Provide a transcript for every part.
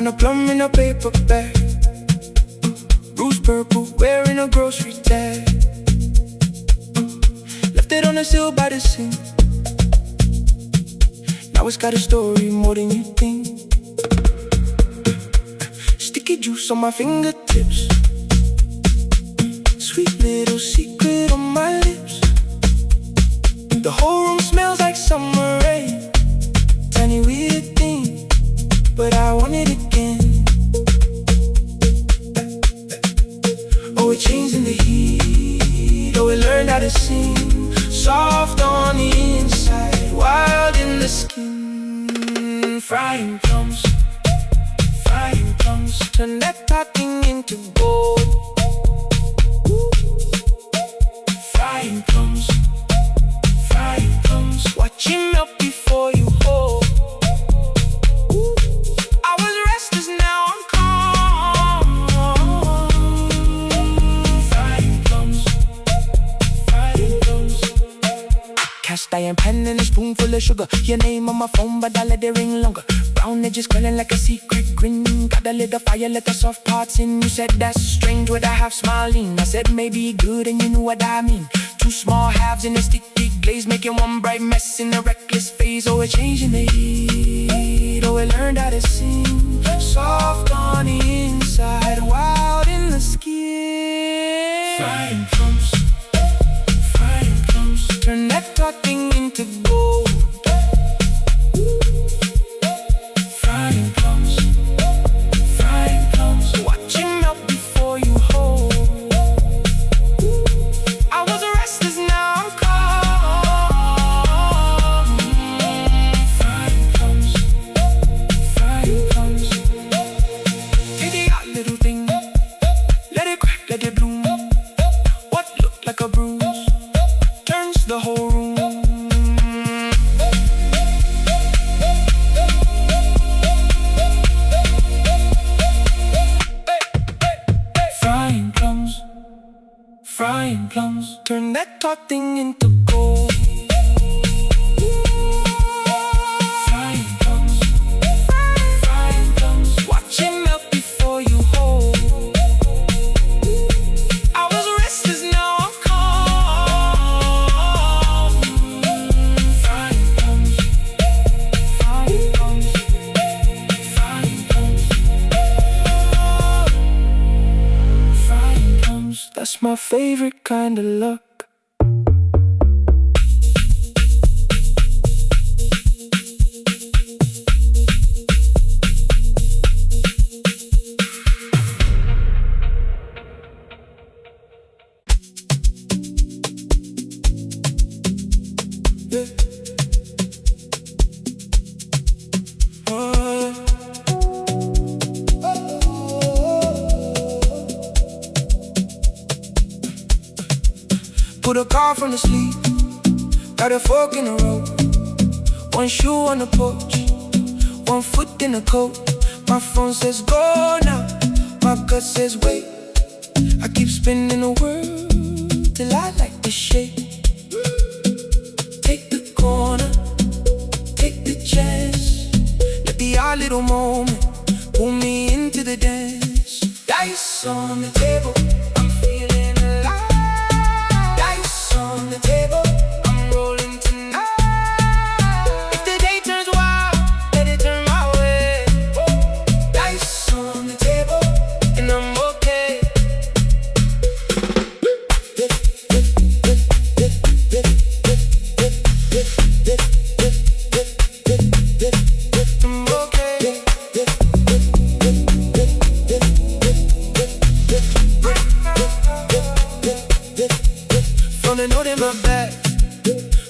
a plum in a paper bag, bruised purple, wearing a grocery tag. Left it on the sill by the sink. Now it's got a story more than you think. Sticky juice on my fingertips, sweet little secret on my lips. The whole room smells like summer rain. Tiny weird thing, but I want it again. Oh, it changed in the heat. Oh, it learned how to sing. Soft on the inside, wild in the skin. Frying plums, frying plums. Turn that talking into gold. Frying plums, frying plums. Watch him melt before you hold. I was restless, now I'm calm. Frying plums, frying plums. Cast iron pan and a spoonful of sugar. Your name on my phone, but I let it ring longer. Brown edges curling like a secret grin. Got a little fire, let the soft parts in. You said that's strange with a half smiling. I said maybe good and you knew what I mean. Two small halves in a sticky glaze, making one bright mess in a reckless phase. Oh, it changed in the heat. Oh, it learned how to sing. Soft on the inside, wild in the skin. Frying plums, frying plums. Turn that talking into gold. Frying plums, frying plums. Watch him melt before you hold. I was restless, now I'm calm. Frying plums, frying plums. Take the hot little thing, let it crack, let it bloom. What looked like a bruise turns the whole room. Frying plums, frying plums. Turn that taut thing into gold. Frying plums, frying plums. Watch it melt before you hold. I was restless, now I'm calm. Frying plums, frying plums, frying plums. Frying plums, that's my favorite kind of luck. Yeah. Put a car from the sleep, got a fork in the road. One shoe on the porch, one foot in the coat. My phone says go now, my gut says wait. I keep spinning the world till I like the shape. Take the corner, take the chance. Let the odd little moment pull me into the dance. Dice on the table, I'm feeling alive. Dice on the table, I'm rolling tonight. If the day turns wild, let it turn my way. Dice on the table, and I'm okay. I'm okay. Found a note in my bag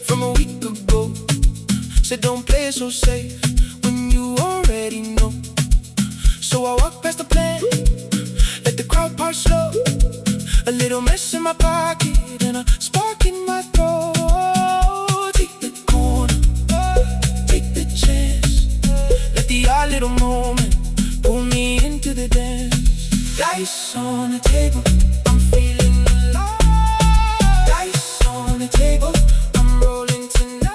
from a week ago. Said don't play it so safe when you already know. So I walked past the plan, let the crowd part slow. A little mess in my pocket and a spark in my throat. Take the corner, take the chance. Let the odd little moment pull me into the dance. Dice on the table, I'm feeling alive. Dice on the table, I'm rolling tonight.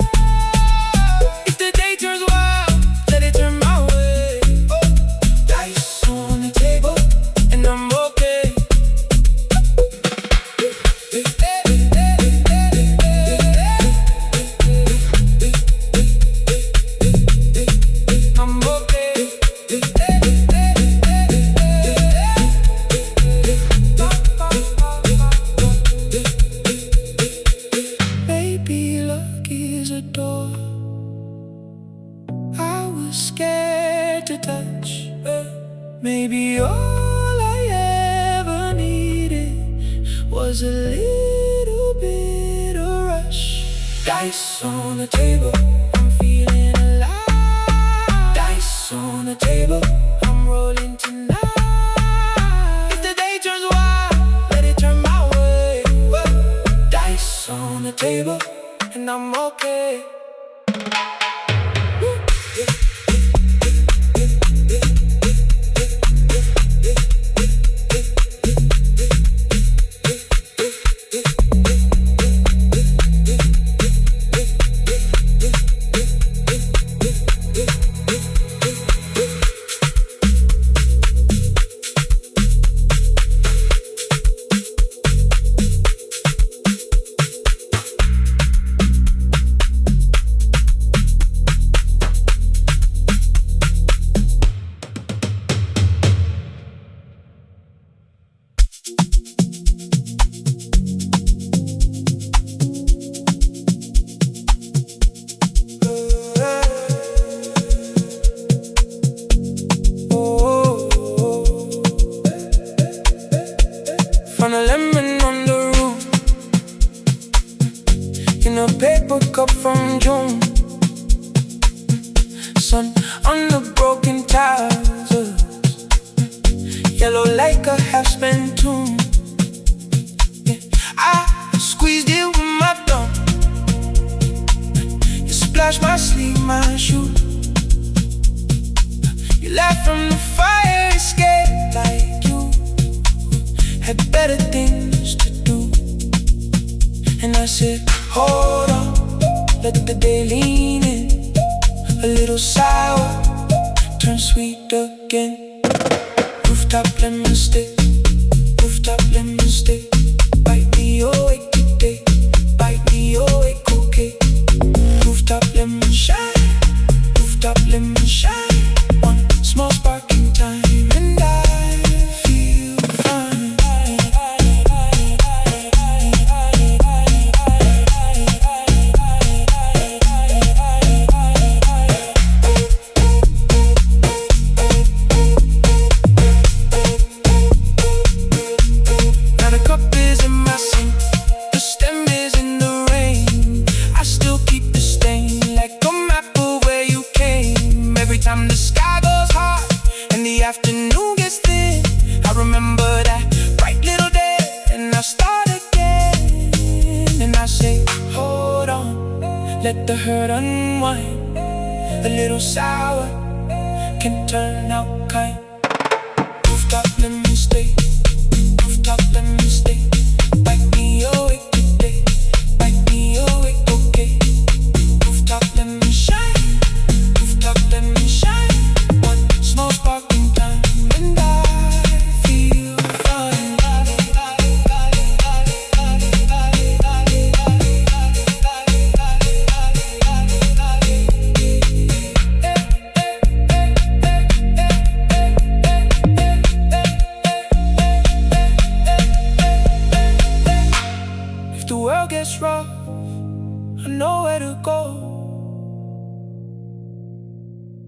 If the day turns wild, let it turn my way. Dice scared to touch. Maybe all I ever needed was a little bit of rush. Dice on the table, I'm feeling alive. Dice on the table, I'm rolling tonight. If the day turns wild, let it turn my way. Dice on the table, and I'm okay. Found a lemon on the roof in a paper cup from June. Sun on the broken tires, yellow like a half-spent tune. I squeezed it with my thumb. You splashed my sleeve, my shoe. You laughed from the fire escape like you had better things to do. And I said, hold on, let the day lean in. A little sour, turn sweet again. Rooftop lemon stick, rooftop lemon stick. Bite me awake today, bite me awake, okay. Rooftop lemon shine, rooftop lemon shine. One small spark in time, and I feel fine. Now the cup is in my sink, the stem is in the rain. I still keep the stain like a map of where you came. Every time the sky goes hard and the afternoon gets thin, I remember that bright little day, and I start again. And I say, hold on, let the hurt unwind. A little sour can turn out kind. Rooftop lemon stay, rooftop lemon stay. Bite me awake today, bite me awake, okay. Rooftop lemon shine, rooftop lemon shine. One small spark in time, and I feel fine. If the world gets rough, I know where to go.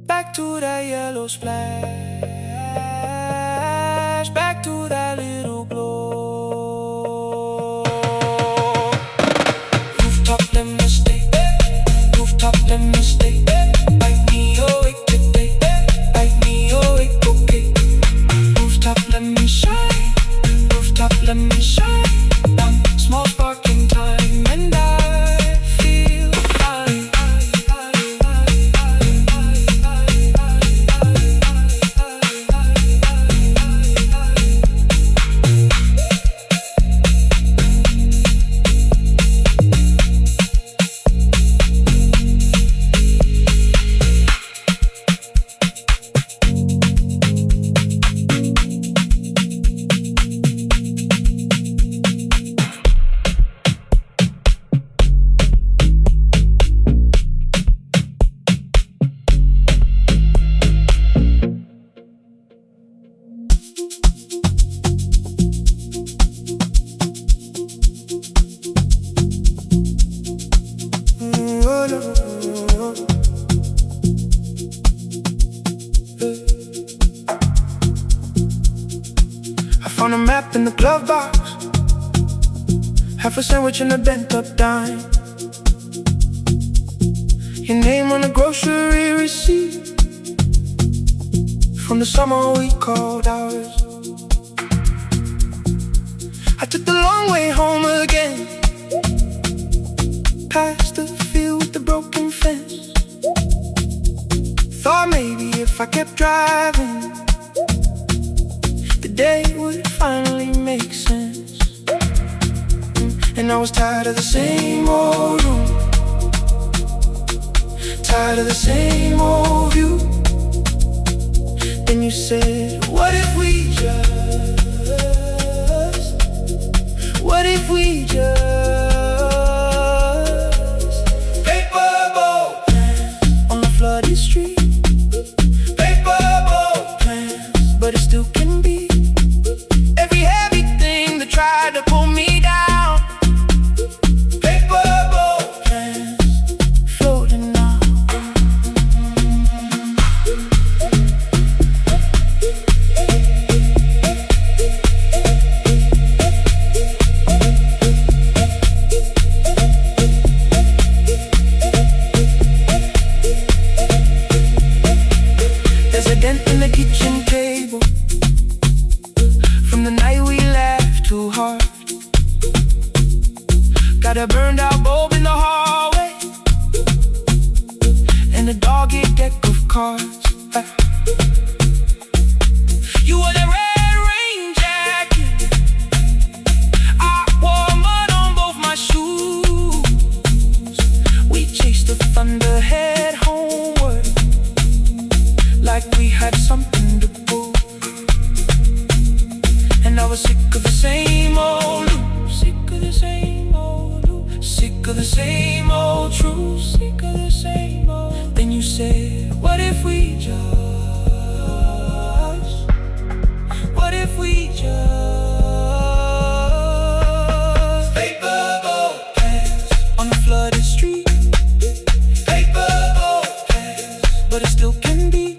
Back to that yellow splash, back to that little glow. Rooftop lemon stay, rooftop lemon stay. Bite me awake today, bite me awake, okay. Rooftop lemon shine, rooftop lemon shine. One small spark in time, and I feel fine. On a map in the glove box, half a sandwich and a bent up dime. Your name on a grocery receipt from the summer we called ours. I took the long way home again, past the field with the broken fence. Thought maybe if I kept driving, the day would finally make sense. And I was tired of the same old room, tired of the same old view. Then you said, what if we what if we paper boat plans on the flooded street? Paper boat plans, but it still can be. Every heavy thing that tried to pull me down. Paper boat plans floating now. There's a dent in the kitchen table from the night we laughed too hard. Got a burned out bulb in the hallway and a dog-eared deck of cards. You wore the red rain jacket, I wore mud on both my shoes. We chased the thunder, head homeward, like we had something to prove. And I was sick of the same old loop, sick of the same old loop, sick of the same old truth, sick of the same old. Then you said, what if we what if we paper boat plans on the flooded street? Paper boat plans, but it still can be.